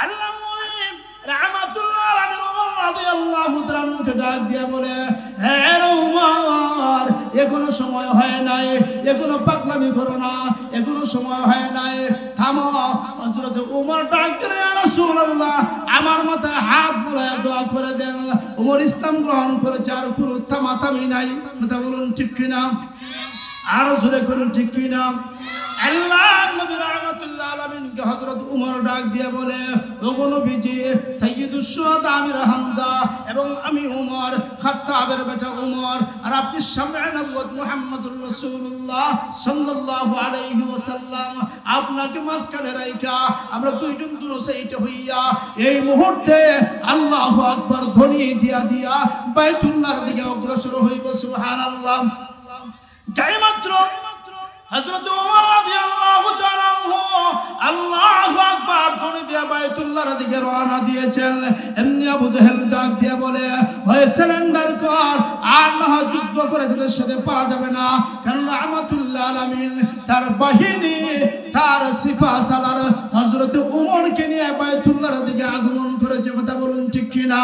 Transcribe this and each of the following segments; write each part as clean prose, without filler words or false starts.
আল্লাহ নবী রাহমাতুল্লাহ আলাইহি রাদিয়াল্লাহু তাআলা ডাক দিয়া বলে, হে উমর, এখনো সময় হয় নাই, এখনো পাগলামি করো না, এখনো সময় হয় নাই, থামো। হযরত উমর ডাক দিলেন, ইয়া রাসূলুল্লাহ, আমার মাথায় হাত বুলায় দোয়া করে দেন। উমর ইসলাম গ্রহণ করেছে, আর কোনো থামাথামি নাই। কথা বলুন ঠিক কিনা? আরো জোরে করুন ঠিক কিনা? আল্লাহর নবী রাহমাতুল্লাহ আলামিনকে হযরত উমর ডাক দিয়ে বলে, ওগো নবীজি, সাইয়্যিদুশ শুহাদা আমির হামজা এবং আমি উমর, খাত্তাবের বেটা উমর, আর আপনি শামে নবুয়ত মুহাম্মদুর রাসূলুল্লাহ সাল্লাল্লাহু আলাইহি ওয়াসাল্লাম, আপনাকে মাঝখানে রাইখা আমরা দুইজন দুসাইতে হইয়া এই মুহূর্তে আল্লাহু আকবার ধ্বনি দিয়া দিয়া বাইতুল্লাহর দিকে অগ্রসর হইব। সুবহানাল্লাহ। যাই মাত্র হযরত ওমর রাদিয়াল্লাহু তাআলা আনহু আল্লাহু আকবার ধ্বনি দিয়া বাইতুল্লাহর দিকে রওনা দিয়েছেন, এমনি আবু জাহেল ডাক দিয়া বলে, হয় সারেন্ডার কর, আর না যুদ্ধ করে তাদের সাথে পারা যাবে না, কারণ রাহমাতুল্লাহ আলামিন তার বাহিনী, তার সিপাহসালার হযরত ওমরকে নিয়ে বাইতুল্লাহর দিকে আগমন করেছে। কথা বলুন ঠিক কিনা?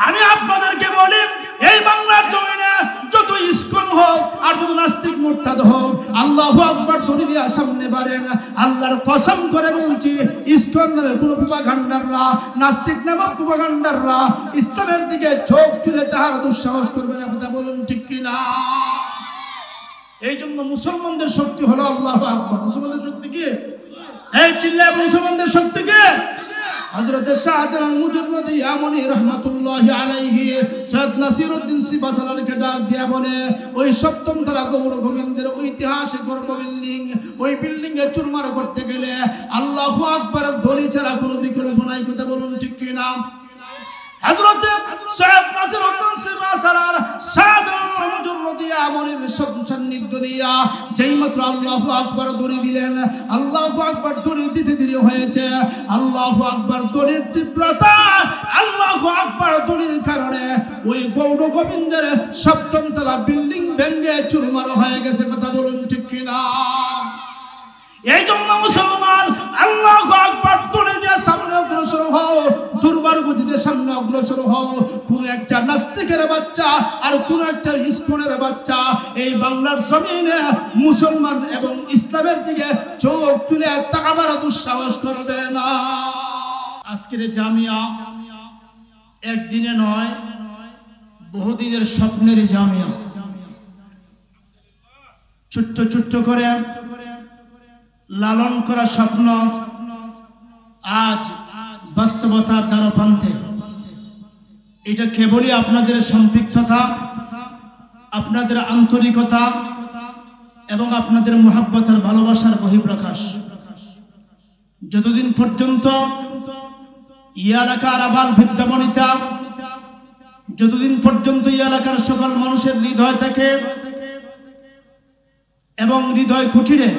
আমি আপনাদেরকে বলি, এই বাংলার জমিনে যত ইসকন হোক আর যত নাস্তিক মুরতাদ হোক, আল্লাহু আকবার ধ্বনি দিয়া সামনে বাড়েন। আল্লাহর কসম করে বলছি, ইসকন নামে কোন প্রোপাগান্ডাররা, নাস্তিক নামক প্রোপাগান্ডাররা ইসলামের দিকে চোখ তুলে চাহার দুঃসাহস করবে না। কথা বলুন ঠিক কিনা? এই জন্য মুসলমানদের শক্তি হলো আল্লাহু আকবার। মুসলমানদের শক্তি কি? এই চিল্লায় মুসলমানদের শক্তি কি? হযরত শাহজালাল মুজাদ্দিদ ইয়ামানি রাহমাতুল্লাহি আলাইহি সৈয়দ নাসিরউদ্দিন সিপাহসালারকে ডাক দিয়া বলে, ওই সপ্তম ধারা গৌর গোবিন্দের ঐতিহাসিক গর্ব বিল্ডিং, ওই বিল্ডিং এ চুরমার করতে গেলে আল্লাহু আকবার ধ্বনি ছাড়া কোনো বিকল্প নাই। কথা বলুন ঠিক কিনা? হযরত সৈয়দ নাসিরউদ্দিন সিপাহসালার শাহজালাল মুজাদ্দিদ ইয়ামানির সান্নিধ্য নিয়া যেই মাত্র আল্লাহু আকবার ধ্বনি দিলেন, আল্লাহু আকবার ধ্বনি দিতে দেরি হয়েছে। আল্লাহু আকবার ধ্বনির তীব্রতা, আল্লাহু আকবার ধ্বনির কারণে ওই গৌর গোবিন্দের সপ্তম তলা বিল্ডিং ভেঙে চুরমার হয়ে গেছে। কথা বলুন ঠিক কিনা? এই জন্য মুসলমান আল্লাহু আকবার ধ্বনি দিয়ে সামনে অগ্রসর হও, দুর্বার গতিতে সামনে অগ্রসর হও। কোন একটা নাস্তিকের বাচ্চা আর কোন একটা ইসকনের বাচ্চা এই বাংলার জমিনে মুসলমান এবং ইসলামের দিকে চোখ তুলে তাকাবার দুঃসাহস করবে না। আজকের জামিয়া একদিনে নয়, বহুদিনের স্বপ্নের জামিয়া। ছোট্ট ছোট্ট করে লালন করা স্বপ্ন আজ বাস্তবতার দ্বারপ্রান্তে। এটা কেবলই আপনাদের সম্পৃক্ততা, আপনাদের আন্তরিকতা এবং আপনাদের মুহাব্বতের ভালোবাসার বহিঃপ্রকাশ। যতদিন পর্যন্ত এই এলাকার আবাল বৃদ্ধবনিতা, যতদিন পর্যন্ত এই এলাকার সকল মানুষের হৃদয় থেকে এবং হৃদয় কুটিরে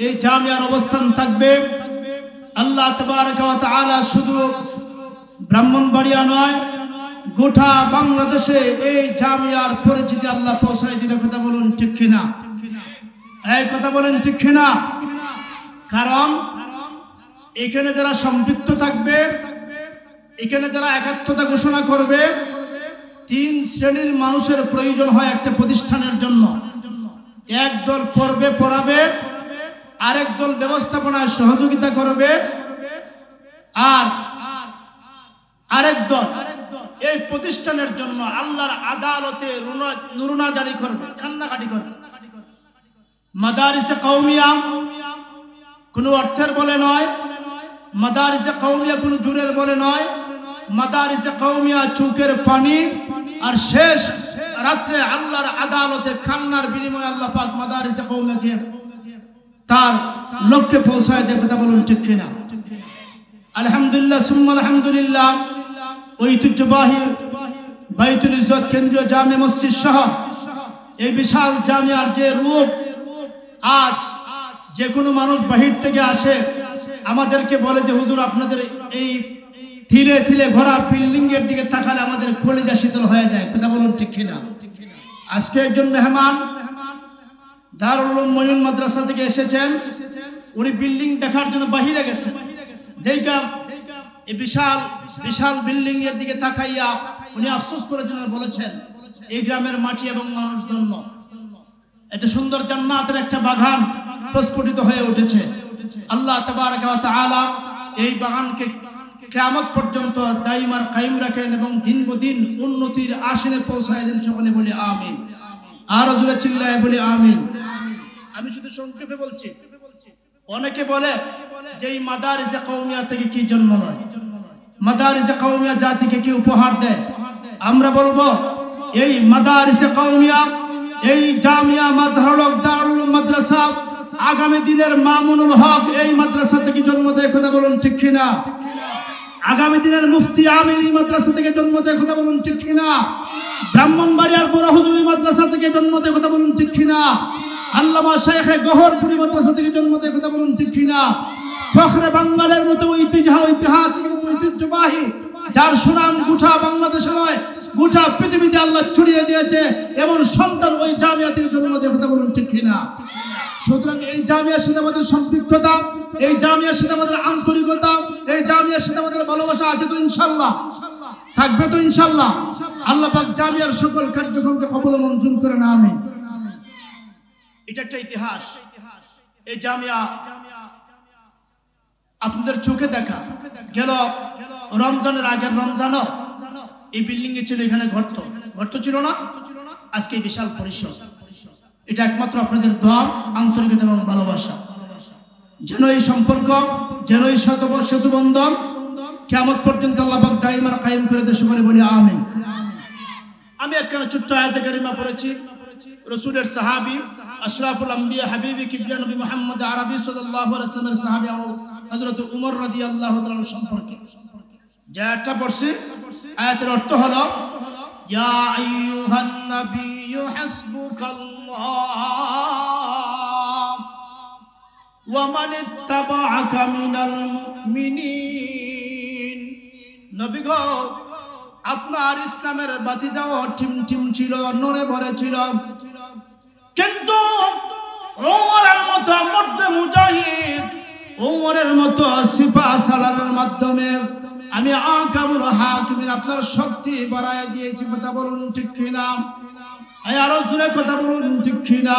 এই জামিয়ার অবস্থান থাকবে, আল্লাহ তাবারaka ওয়া তাআলা শুধু ব্রাহ্মণবাড়িয়া নয়, গোটা বাংলাদেশে এই জামিয়ার পরিচিতি আল্লাহ পৌঁছায় দিবে। কথা বলুন ঠিক কিনা? এই কথা বলেন ঠিক কিনা? কারণ এখানে যারা সম্পৃক্ত থাকবে, এখানে যারা একাত্মতা ঘোষণা করবে, তিন শ্রেণীর মানুষের প্রয়োজন হয় একটা প্রতিষ্ঠানের জন্য। এক দল পড়বে পড়াবে, আরেক দল ব্যবস্থাপনায় সহযোগিতা করবে, আর আরেক দল এই প্রতিষ্ঠানের জন্য আল্লাহর আদালতে নুরুনা জারি করবে, কান্নাকাটি করবে। মাদারিসে কওমিয়া কোনো অর্থের বলে নয়, মাদারিসে কওমিয়া কোনো জোরের বলে নয়, মাদারিসে কওমিয়া চোখের পানি আর শেষ রাত্রে আল্লাহর আদালতে কান্নার বিনিময়ে আল্লাহ পাক মাদারিসে কওমিয়াকে তার লক্ষ্যে পৌঁছায় দেয়। কথা বলুন ঠিক কিনা? আলহামদুলিল্লাহ সুম্মা আলহামদুলিল্লাহ। ঐতিহ্যবাহী বাইতুল ইজ্জত কেন্দ্রীয় জামে মসজিদ সহ এই বিশাল জামিয়ার যে রূপ, আজ যে কোনো মানুষ বাহির থেকে আসে আমাদেরকে বলে যে হুজুর আপনাদের এই থিলে থিলে ভরা বিল্ডিং এর দিকে তাকালে আমাদের কলিজা শীতল হয়ে যায়। কথা বলুন ঠিক কিনা? আজকে একজন মেহমান দারুল উলুম মঈন মাদ্রাসা থেকে এসেছেন, উনি বিল্ডিং দেখার জন্য বাহিরে গেছেন। যেইটা এই বিশাল বিশাল বিল্ডিং এর দিকে তাকাইয়া উনি আফসোস করেছেন আর বলেছেন, এই গ্রামের মাটি এবং মানুষ ধন্য, এত সুন্দর জান্নাতের একটা বাগান প্রস্ফুটিত হয়ে উঠেছে। আল্লাহ তাবারক ওয়া তাআলা এই বাগানকে কিয়ামত পর্যন্ত দাইমার কায়েম রাখেন এবং দিন বদিন উন্নতির আসনে পৌঁছায় দেন। সকলে বলি আমিন। আর জোরে চিল্লায় বলি আমিন। আমি শুধু সংক্ষেপে বলছি, অনেকে বলে যে এই মাদারিসে কওমিয়া থেকে কি জন্ম নয়, মাদারিসে কওমিয়া জাতিকে কি উপহার দেয়? আমরা বলবো এই মাদারিসে কওমিয়া, এই জামিয়া মাজহারুল হক দারুল উলুম মাদ্রাসা আগামী দিনের মামুনুল হক এই মাদ্রাসা থেকে জন্ম দেয়। কথা বলুন ঠিক কিনা? আগামী দিনের মুফতি আমির এই মাদ্রাসা থেকে জন্ম দেয়। কথা বলুন ঠিক কিনা? ব্রাহ্মণবাড়িয়ার বড় হুজুর এই মাদ্রাসা থেকে জন্ম দেয়। কথা বলুন ঠিক কিনা? আল্লামা শাইখে গহরপুরি মাদ্রাসা থেকে জন্ম দেয়। কথা বলুন ঠিক কিনা? ফখরে বাঙ্গালের মতো ঐতিহাসিক এবং ঐতিহ্যবাহী, যার সুনাম গোটা বাংলাদেশে নয় গোটা পৃথিবীতে আল্লাহ ছড়িয়ে দিয়েছে, এমন সন্তান ওই জামিয়া থেকে জন্ম দেয়। কথা বলুন ঠিক কিনা? সুতরাং এই জামিয়ার সাথে আমাদের সম্পৃক্ততা, এই জামিয়ার সাথে আমাদের আন্তরিকতা, এই জামিয়ার সাথে আমাদের ভালোবাসা আছে তো ইনশাআল্লাহ, থাকবে তো ইনশাআল্লাহ। আল্লাহ পাক জামিয়ার সকল কার্যক্রমকে কবুল ও মঞ্জুর করে না আমিন। এটা একটা ইতিহাস। এই জামিয়া আপনাদের চোখে দেখা গেল রমজানের আগের রমজানও এই বিল্ডিং এ ছিল, এখানে ঘরতো ছিল না, আজকে এই বিশাল পরিসর। এটা একমাত্র আপনাদের দোয়া, আন্তরিকতা এবং ভালোবাসা। যেন এই সম্পর্ক, যেন এই সেতু বন্ধন কিয়ামত পর্যন্ত আল্লাহ পাক দাইমার কায়েম করে দেশে বলে বলি আমিন। আমি একখানা ছোট্ট আয়াতে কারিমা পড়েছি রাসূলের সাহাবী আশরাফুল আম্বিয়া হাবিবি কিবরিয়া নবী মুহাম্মদ আরবি সাল্লাল্লাহু আলাইহি ওয়াসাল্লামের সাহাবী হযরত উমর রাদিয়াল্লাহু তাআলা সম্পর্কে যেটা পড়ছি। আয়াতের অর্থ হলো, ইয়া আইয়ুহান নাবিয়্যু হাসবুকাল্লাহ ওয়া মান ইত্তাবাআকা মিনাল মুমিনিন। নবী গো, আপনার ইসলামের বাতিটাও টিমটিম ছিল, নূরে ভরে ছিল, কিন্তু ওমরের মতো মর্দে মুজাহিদ, ওমরের মতো সিপাহ সালারের মাধ্যমে আমি আকামুল হাকিমিন আপনার শক্তি বাড়ায় দিয়েছি। কথা বলুন ঠিক কিনা? আরো জোরে কথা বলুন ঠিক কিনা?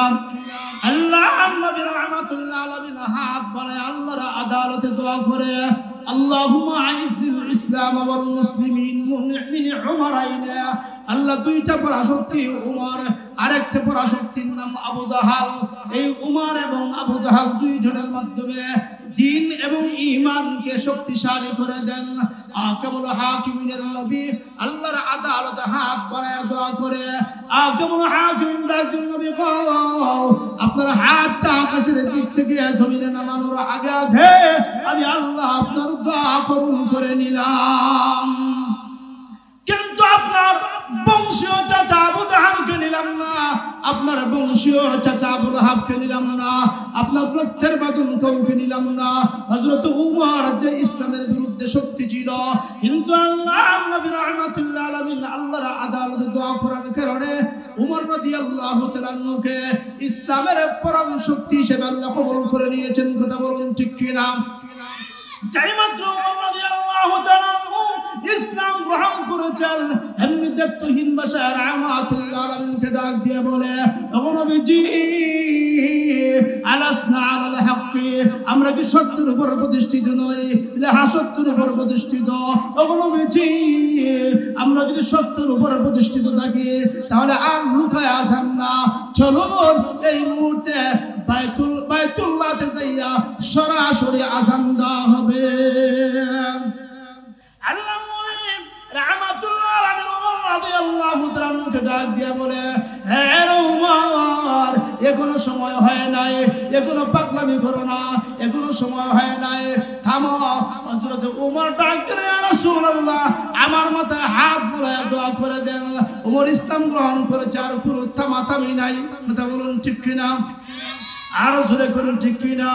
আল্লাহ নবী রাহমাতুল্লাহ আলামিন হাত বাড়ায় আল্লাহর আদালতে দোয়া করে, আল্লাহুম্মা আইজিল ইসলাম ওয়াল মুসলিমিন মিন উমারাইনা। আল্লাহ দুইটা পরাশক্তি উমর, আরেকটা পরাশক্তির নাম আবু জাহাল। এই উমর এবং আবু জাহাল দুইজনের মাধ্যমে দিন এবং ঈমানকে শক্তিশালী করে দেন। আকামুল হাকিমিনের নবী আল্লাহর আদালতে হাত বাড়ায় দোয়া করে, আকামুল হাকিমিন ডাকেন, নবী গো, আপনার হাতটা আকাশের দিক থেকে জমিনে নামানোর আগে আগে আমি আল্লাহ আপনার দোয়া কবুল করে নিলাম। কিন্তু আপনার বংশীয় চাচা আবু জাহালকে নিলাম না, আপনার বংশীয় চাচা আবু লাহাবকে নিলাম না, আপনার রক্তের বাঁধন কাউকে নিলাম না। হযরত উমর যে ইসলামের বিরুদ্ধে শক্তি ছিল, কিন্তু আল্লাহ নবী রাহমাতুল্লাহ আলামিন আল্লাহর আদালতে দোয়া করার কারণে উমর রাদিয়াল্লাহু তাআলা কে ইসলামের পরম শক্তি হিসেবে আল্লাহ কবুল করে নিয়েছেন। কথা বলুন ঠিক কিনা? যাই মাত্র উমর রাদিয়াল্লাহু তাআলা ইসলাম গ্রহণ করেছেন, এমনি দায়িত্বহীন ভাষায় রাহমাতুল্লাহ আলামিনকে ডাক দিয়ে বলে, ওগো নবীজি, আলাসনা আলাল হাক্কি, আমরা কি সত্যের উপর প্রতিষ্ঠিত নই? হ্যাঁ, সত্যের উপর প্রতিষ্ঠিত। ওগো নবীজি, আমরা যদি সত্যের উপর প্রতিষ্ঠিত থাকি তাহলে আর লুকায় আছেন না, চলুন এই মুহূর্তে বাইতুল্লাহতে যাইয়া সরাসরি আযান দেওয়া হবে। আল্লাহ রাহমাতুল্লাহ আলাইহি ওমর রাদিয়াল্লাহু তাআলাকে ডাক দিয়ে বলে, হে উমর, এখনো সময় হয় নাই, এখনো পাগলামি করো না, এখনো সময় হয় নাই, থামো। হযরত উমর ডাক দিলেন, ইয়া রাসূলুল্লাহ, আমার মাথায় হাত বুলায় দোয়া করে দেন। উমর ইসলাম গ্রহণ করেছে, আর কোনো থামাথামি নাই। কথা বলুন ঠিক কিনা? আরো জোরে করুন ঠিক কিনা?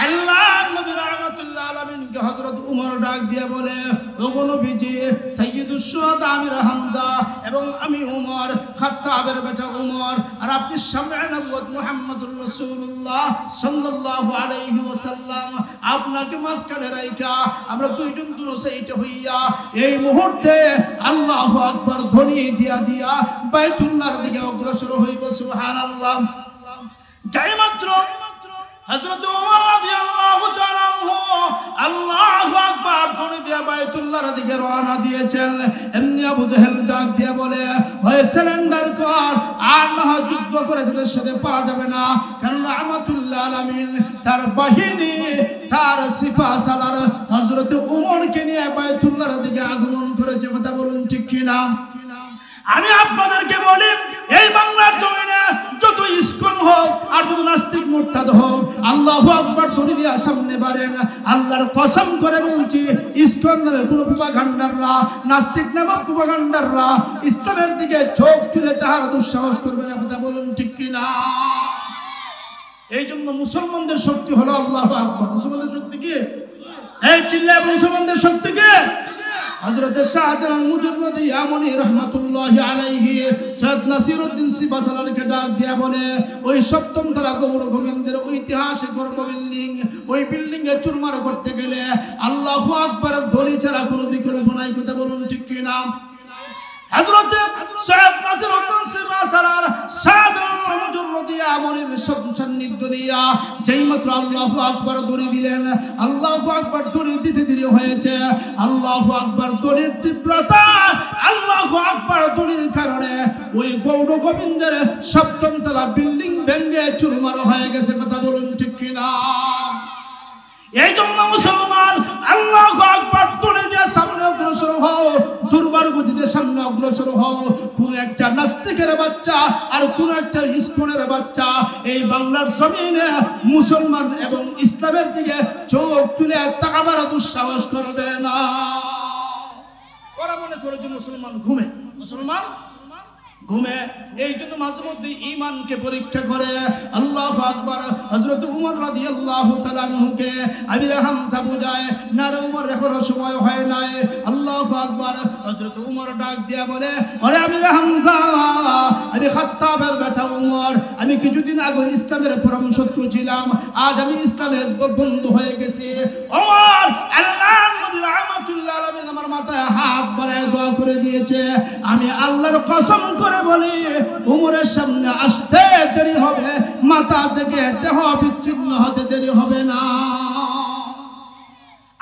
আল্লাহর নবী রাহমাতুল্লাহ আলামিনকে হযরত উমর ডাক দিয়ে বলে, ওগো নবীজি, সাইয়্যিদুশ শুহাদা আমির হামজা এবং আমি উমর, খাত্তাবের বেটা উমর, আর আপনি শামে নবুয়ত মুহাম্মদুর রাসূলুল্লাহ সাল্লাল্লাহু আলাইহি ওয়াসাল্লাম, আপনাকে মাঝখানে রাইখা আমরা দুইজন দুনো সাইডে হইয়া এই মুহূর্তে আল্লাহু আকবার ধ্বনি দিয়া দিয়া বাইতুল্লাহর দিকে অগ্রসর হইব। সুবহানাল্লাহ। যাই মাত্র হযরত ওমর রাদিয়াল্লাহু তাআলা আনহু আল্লাহু আকবার ধ্বনি দিয়া বাইতুল্লাহর দিকে রওনা দিয়েছেন, এমনি আবু জাহেল ডাক দিয়া বলে, হয় সারেন্ডার কর, আর না যুদ্ধ করে তাদের সাথে পারা যাবে না, কারণ রাহমাতুল্লাহ আলামিন তার বাহিনী, তার সিপাহসালার হযরত ওমরকে নিয়ে বাইতুল্লাহর দিকে আগমন করেছে। কথা বলুন ঠিক কিনা? আমি আপনাদেরকে বলি, এই বাংলার জমিনে যত ইসকন হোক আর যত নাস্তিক মুরতাদ হোক, আল্লাহু আকবার ধ্বনি দিয়া সামনে বাড়েন। আল্লাহর কসম করে বলছি, ইসকন নামে কোন প্রোপাগান্ডাররা, নাস্তিক নামক প্রোপাগান্ডাররা ইসলামের দিকে চোখ তুলে চাহার দুঃসাহস করবে না। কথা বলুন ঠিক কিনা? এই জন্য মুসলমানদের শক্তি হলো আল্লাহু আকবার। মুসলমানদের শক্তি কি? এই চিল্লায় মুসলমানদের শক্তি কি? হযরত শাহজালাল মুজাদ্দিদ ইয়ামানি রাহমাতুল্লাহি আলাইহি সৈয়দ নাসিরউদ্দিন সিপাহসালারকে ডাক দিয়া বলে, ওই সপ্তম তলা গৌর গোবিন্দের ঐতিহাসিক গর্ব বিল্ডিং, ওই বিল্ডিং এ চুরমার করতে গেলে আল্লাহু আকবার ধ্বনি ছাড়া কোনো বিকল্প নাই। কথা বলুন ঠিক কিনা? হযরত সৈয়দ নাসিরউদ্দিন সিপাহসালার শাহজালাল মুজাদ্দিদ ইয়ামানির সান্নিধ্য নিয়া যেই মাত্র আল্লাহু আকবার ধ্বনি দিলেন, আল্লাহু আকবার ধ্বনি দিতে দেরি হয়েছে। আল্লাহু আকবার ধ্বনির তীব্রতা, আল্লাহু আকবার ধ্বনির কারণে ওই গৌর গোবিন্দের সপ্তম তলা বিল্ডিং ভেঙে চুরমার হয়ে গেছে। কথা বলুন ঠিক কিনা? এই জন্য মুসলমান আল্লাহু আকবার ধ্বনি দিয়ে সামনে অগ্রসর হও, দুর্বার গতিতে সামনে অগ্রসর হও। কোন একটা নাস্তিকের বাচ্চা আর কোন একটা ইসকনের বাচ্চা এই বাংলার জমিনে মুসলমান এবং ইসলামের দিকে চোখ তুলে তাকাবার দুঃসাহস করবে না। ওরা মনে করে যে মুসলমান ঘুমে, মুসলমান ঘুমে। এই জন্য মাঝে মধ্যে ঈমানকে পরীক্ষা করে। আল্লাহু আকবার। হযরত উমর রাদিয়াল্লাহু তাআলা আনহুকে আমির হামজা বুঝায়, না রে উমর, এখনো সময় হয় নাই। আল্লাহু আকবার। হযরত উমর ডাক দিয়া বলে, আরে আমির হামজা, আমি খাত্তাবের বেটা উমর, আমি কিছুদিন আগে ইসলামের পরম শত্রু ছিলাম, আজ আমি ইসলামের বন্ধু হয়ে গেছি। ওমর, আল্লাহর নবী রাহমাতুল্লাহ আলাইহি আমার মাথায় হাত বাড়ায় দোয়া করে দিয়েছে। আমি আল্লাহর কসম করে বলি, উমরের সামনে আসতে দেরি হবে, মাথা থেকে দেহ বিচ্ছিন্ন হতে দেরি হবে না।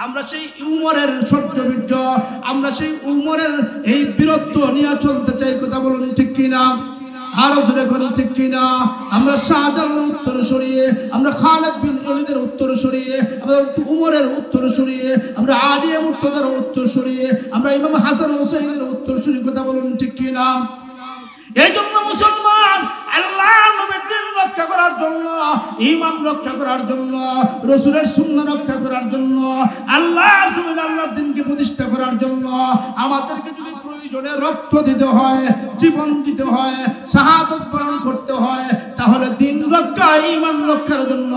আমরা সেই উমরের সত্যবীর্য, আমরা সেই উমরের এই বীরত্ব নিয়ে চলতে চাই। কথা বলুন ঠিক কিনা? আরো জোরে বলুন ঠিক কিনা? আমরা শাহজালালের উত্তর সরিয়ে, আমরা খালিদ বিন ওয়ালিদের উত্তর সরিয়ে, আমরা উমরের উত্তর সরিয়ে, আমরা আলী মুর্তজার উত্তর সরিয়ে, আমরা ইমাম হাসান হুসাইনের উত্তর সরিয়ে। কথা বলুন ঠিক কিনা? এই জন্য মুসলমান আল্লাহর নবীর দ্বীন রক্ষা করার জন্য, ঈমান রক্ষা করার জন্য, রাসূলের সুন্নাহ রক্ষা করার জন্য, আল্লাহর জমিনে আল্লাহর দ্বীনকে প্রতিষ্ঠা করার জন্য আমাদেরকে যদি প্রয়োজনে রক্ত দিতে হয়, জীবন দিতে হয়, শাহাদাত বরণ করতে হয়, তাহলে দ্বীন রক্ষা, ঈমান রক্ষার জন্য,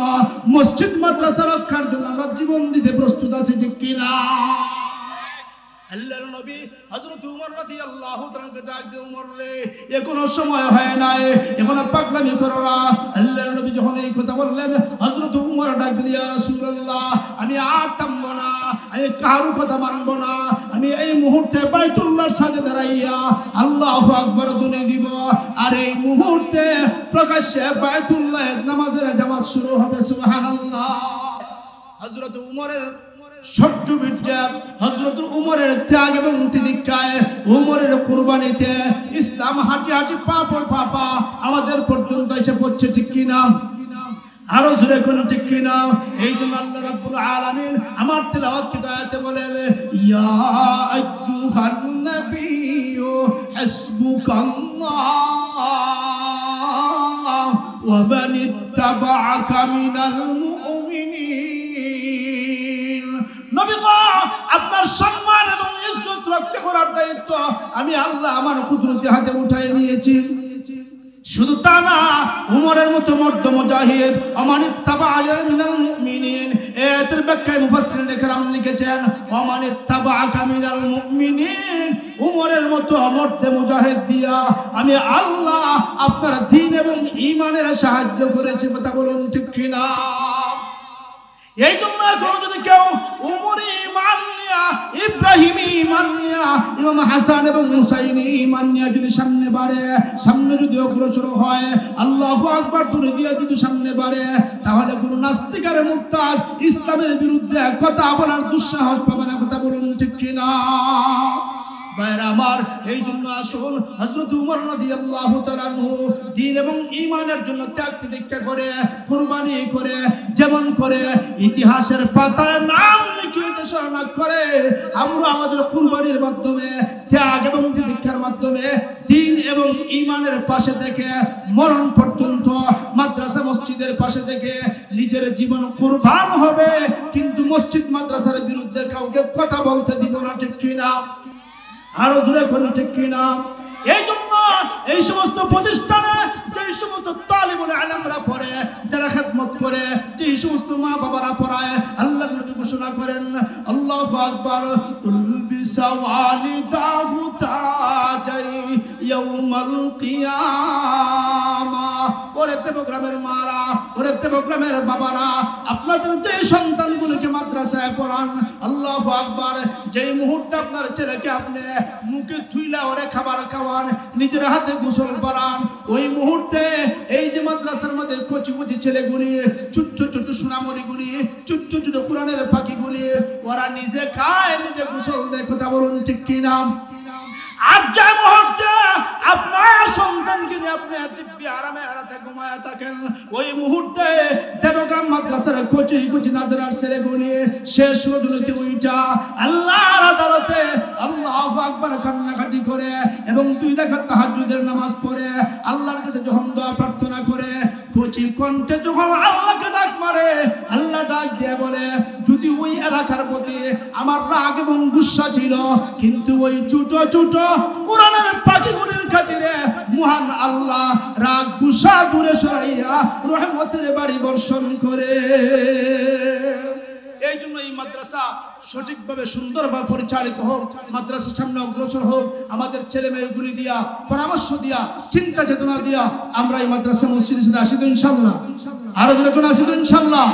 মসজিদ মাদ্রাসা রক্ষার জন্য আমরা জীবন দিতে প্রস্তুত আছি। ঠিক কিনা? আল্লাহর নবী হযরত উমর রাদিয়াল্লাহু তাআলাকে ডাক দিয়ে, উমর রে, এখনো সময় হয় নাই, এখনো পাগলামি করো না। আল্লাহর নবী যখন এই কথা বললেন, হযরত উমর ডাক দিলেন, ইয়া রাসূলুল্লাহ, আমি আর থামবো না, আমি কারো কথা মানব না, আমি এই মুহূর্তে বাইতুল্লাহর সাথে দাঁড়াইয়া আল্লাহু আকবার ধ্বনি দিব। আর এই মুহূর্তে প্রকাশ্যে বাইতুল্লাহ নামাজের জামাত শুরু হবে। সুবহানাল্লাহ। হযরত উমরের সহ্য বিদ্যা, হযরত উমরের ত্যাগ এবং তিতিক্ষায়, উমরের কুরবানিতে ইসলাম হাঁটি হাঁটি পা পর পা আমাদের পর্যন্ত এসে পড়ছে। ঠিক কিনা? আরো জোরে কোন ঠিক কিনা? এই জন্য আল্লাহ রাব্বুল আলামিন আমার তিলাওয়াত আয়াতে বলেন, ইয়া আইয়ুহান নাবিয়্যু হাসবুকাল্লাহ ওয়া মান ইত্তাবা'আকা মিনাল মুমিনিন। নবী গো, আপনার সম্মান এবং ইজ্জত রক্ষা করার দায়িত্ব আমি আল্লাহ আমার কুদরতি হাতে উঠায় নিয়েছি। শুধু তা না, উমরের মতো মর্দ মুজাহিদ, আমানিত তাবা'আ মিনাল মুমিনিন মুমিনিন এর ব্যাখ্যায় মুফাসসিরিন কেরাম লিখেছেন ওমান ইত্তাবাআকা মিনাল মুমিনিন উমরের মতো মর্দে মুজাহিদ দিয়া আমি আল্লাহ আপনার দ্বীন এবং ঈমানের সাহায্য করেছি কথা বলুন ঠিক কি না এই জন্য এখন যদি কেউ উমরি ঈমান নিয়া ইব্রাহিমী ঈমান নিয়া ইমাম হাসান এবং হুসাইনী ঈমান নিয়া যদি সামনে বাড়ে সামনে যদি অগ্রসর হয় আল্লাহু আকবার বলে দিয়ে যদি সামনে বাড়ে তাহলে কোনো নাস্তিক আর মুরতাদ ইসলামের বিরুদ্ধে কথা বলার দুঃসাহস পাবে না কথা বলুন ঠিক কি না ভাইরা আমার এই জন্য আসুন হযরত ওমর রাদিয়াল্লাহু তাআলা দ্বীন এবং ঈমানের জন্য ত্যাগ তিতিক্ষা করে কুরবানি করে যেমন করে ইতিহাসের পাতায় নাম লিখিয়ে শরণার্থ করে আমরা আমাদের কুরবানির মাধ্যমে ত্যাগ এবং তিতিক্ষার মাধ্যমে দ্বীন এবং ঈমানের পাশে থেকে মরণ পর্যন্ত মাদ্রাসা মসজিদের পাশে থেকে নিজের জীবন কুরবান হবে কিন্তু মসজিদ মাদ্রাসার বিরুদ্ধে কাউকে কথা বলতে দিব না ঠিক কি না আরো জোরে কোন ঠিক কি না এই জন্য এই সমস্ত প্রতিষ্ঠানে যে সমস্ত তালিবুল ইলমরা পড়ে যারা খেদমত করে যে সমস্ত মা বাবারা পড়ায় আল্লাহর নবী ঘোষণা করেন আল্লাহু আকবার কুল বিসাওয়ালিদাহু তাজাই ইয়াউমাল কিয়ামা ওরে দেবগ্রামের মারা ওরে দেবগ্রামের বাবারা আপনাদের যে সন্তানগুলোকে মাদ্রাসায় পড়ান আল্লাহু আকবার যেই মুহূর্তে আপনার ছেলেকে আপনি মুখে ধুইলা ওরে খাবার খাওয়ান নিজের হাতে গোসল করান ওই মুহূর্তে এই যে মাদ্রাসার মধ্যে কচি কচি ছেলেগুলি ছোট্ট ছোট্ট সোনামণিগুলি ছোট্ট ছোট্ট কোরআনের পাখিগুলি ওরা নিজে খায় নিজে গোসল দেয় কথা বলুন ঠিক কি না আর যে মুহূর্তে আপনার সন্তানকে নিয়ে আপনি দিব্যি আরামে আরাতে ঘুমায় থাকেন ওই মুহূর্তে দেবগ্রাম মাদ্রাসার কচি কচি নাজরার ছেলেগুলি শেষ রজনীতে উইটা আল্লাহর আদালতে আল্লাহু আকবার কান্নাকাটি করে এবং 2 রাকাত তাহাজ্জুদের নামাজ পড়ে আল্লাহর কাছে যখন দোয়া প্রার্থনা করে কচি কণ্ঠে যখন আল্লাহকে ডাক মারে আল্লাহ ডাক দিয়ে বলে যদি ওই এলাকার প্রতি আমার রাগ এবং গুসা ছিল কিন্তু ওই ছোট ছোট কোরআনের পাখিগুলির খাতিরে মহান আল্লাহ রাগ গুসা দূরে সরাইয়া রহমতের বাড়ি বর্ষণ করে এই জন্য এই মাদ্রাসা সঠিকভাবে সুন্দরভাবে পরিচালিত হোক মাদ্রাসার সামনে অগ্রসর হোক আমাদের ছেলে মেয়েগুলি দিয়া পরামর্শ দিয়া চিন্তা চেতনা দিয়া আমরা এই মাদ্রাসা মসজিদের সাথে আসি তো ইনশাআল্লাহ আরো যেরকম আসি তো ইনশাআল্লাহ